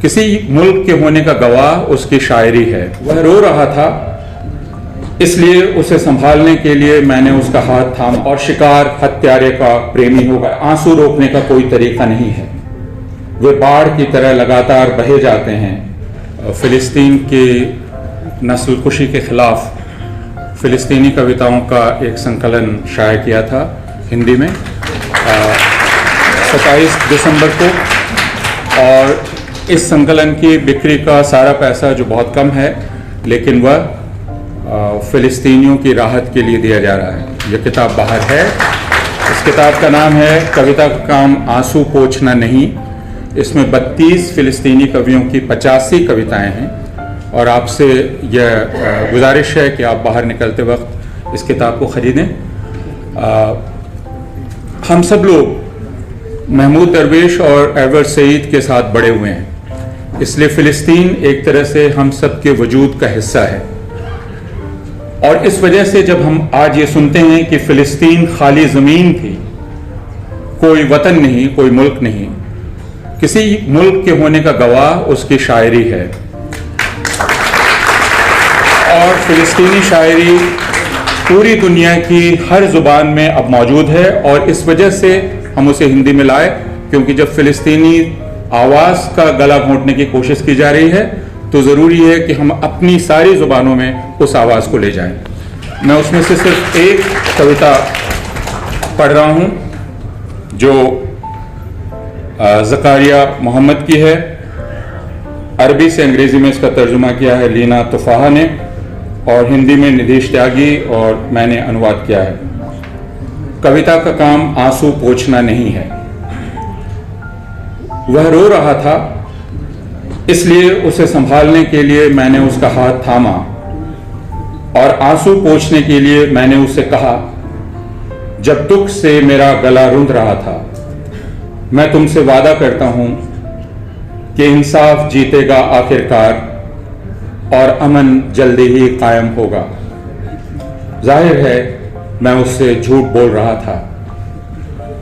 किसी मुल्क के होने का गवाह उसकी शायरी है। वह रो रहा था, इसलिए उसे संभालने के लिए मैंने उसका हाथ थामा। और शिकार हत्यारे का प्रेमी होगा, आंसू रोकने का कोई तरीका नहीं है। वे बाढ़ की तरह लगातार बहे जाते हैं। फिलिस्तीन की नस्लकुशी के खिलाफ फिलिस्तीनी कविताओं का एक संकलन शाया किया था हिंदी में 27 दिसंबर को, और इस संकलन की बिक्री का सारा पैसा, जो बहुत कम है, लेकिन वह फिलिस्तीनियों की राहत के लिए दिया जा रहा है। यह किताब बाहर है। इस किताब का नाम है कविता का काम आंसू पोंछना नहीं। इसमें 32 फिलिस्तीनी कवियों की 85 कविताएं हैं, और आपसे यह गुजारिश है कि आप बाहर निकलते वक्त इस किताब को खरीदें। हम सब लोग महमूद दरवेश और एडवर्ड सईद के साथ बड़े हुए हैं, इसलिए फिलिस्तीन एक तरह से हम सब के वजूद का हिस्सा है। और इस वजह से जब हम आज ये सुनते हैं कि फिलिस्तीन खाली जमीन थी, कोई वतन नहीं, कोई मुल्क नहीं, किसी मुल्क के होने का गवाह उसकी शायरी है। और फिलिस्तीनी शायरी पूरी दुनिया की हर जुबान में अब मौजूद है, और इस वजह से हम उसे हिंदी में लाए, क्योंकि जब फिलिस्तीनी आवाज़ का गला घोंटने की कोशिश की जा रही है तो ज़रूरी है कि हम अपनी सारी ज़ुबानों में उस आवाज़ को ले जाएं। मैं उसमें से सिर्फ एक कविता पढ़ रहा हूँ जो ज़कारिया मोहम्मद की है। अरबी से अंग्रेज़ी में इसका तर्जुमा किया है लीना तुफाहा ने, और हिंदी में निधीश त्यागी और मैंने अनुवाद किया है। कविता का काम आंसू पोंछना नहीं है। वह रो रहा था, इसलिए उसे संभालने के लिए मैंने उसका हाथ थामा, और आंसू पोंछने के लिए मैंने उसे कहा, जब दुख से मेरा गला रुंध रहा था, मैं तुमसे वादा करता हूं कि इंसाफ जीतेगा आखिरकार और अमन जल्दी ही कायम होगा। जाहिर है मैं उससे झूठ बोल रहा था।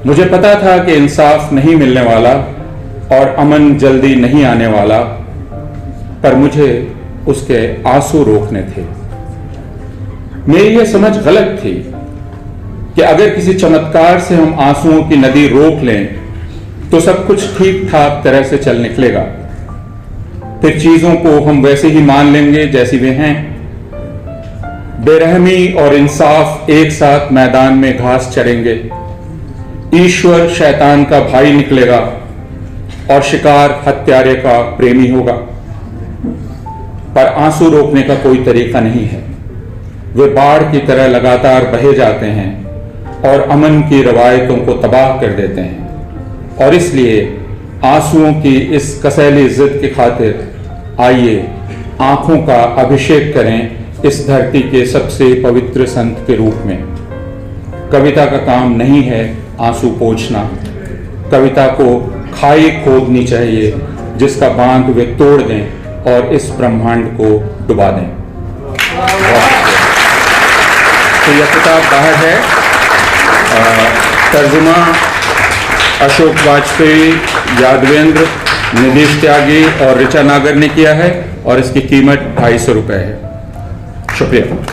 मुझे पता था कि इंसाफ नहीं मिलने वाला और अमन जल्दी नहीं आने वाला, पर मुझे उसके आंसू रोकने थे। मेरी यह समझ गलत थी कि अगर किसी चमत्कार से हम आंसुओं की नदी रोक लें तो सब कुछ ठीक ठाक तरह से चल निकलेगा। फिर चीजों को हम वैसे ही मान लेंगे जैसी वे हैं। बेरहमी और इंसाफ एक साथ मैदान में घास चरेंगे। ईश्वर शैतान का भाई निकलेगा और शिकार हत्यारे का प्रेमी होगा। पर आंसू रोकने का कोई तरीका नहीं है। वे बाढ़ की तरह लगातार बहे जाते हैं और अमन की रवायतों को तबाह कर देते हैं। और इसलिए आंसुओं की इस कसैली जिद की खातिर आइए आंखों का अभिषेक करें इस धरती के सबसे पवित्र संत के रूप में। कविता का काम नहीं है आंसू पोंछना। कविता को खाई खोदनी चाहिए जिसका बांध वे तोड़ दें और इस ब्रह्मांड को डुबा दें। तो यह किताब बाहर है। तर्जुमा अशोक वाजपेयी, यादवेंद्र, निधीश त्यागी और ऋचा नागर ने किया है, और इसकी कीमत 250 रुपये है। शुक्रिया।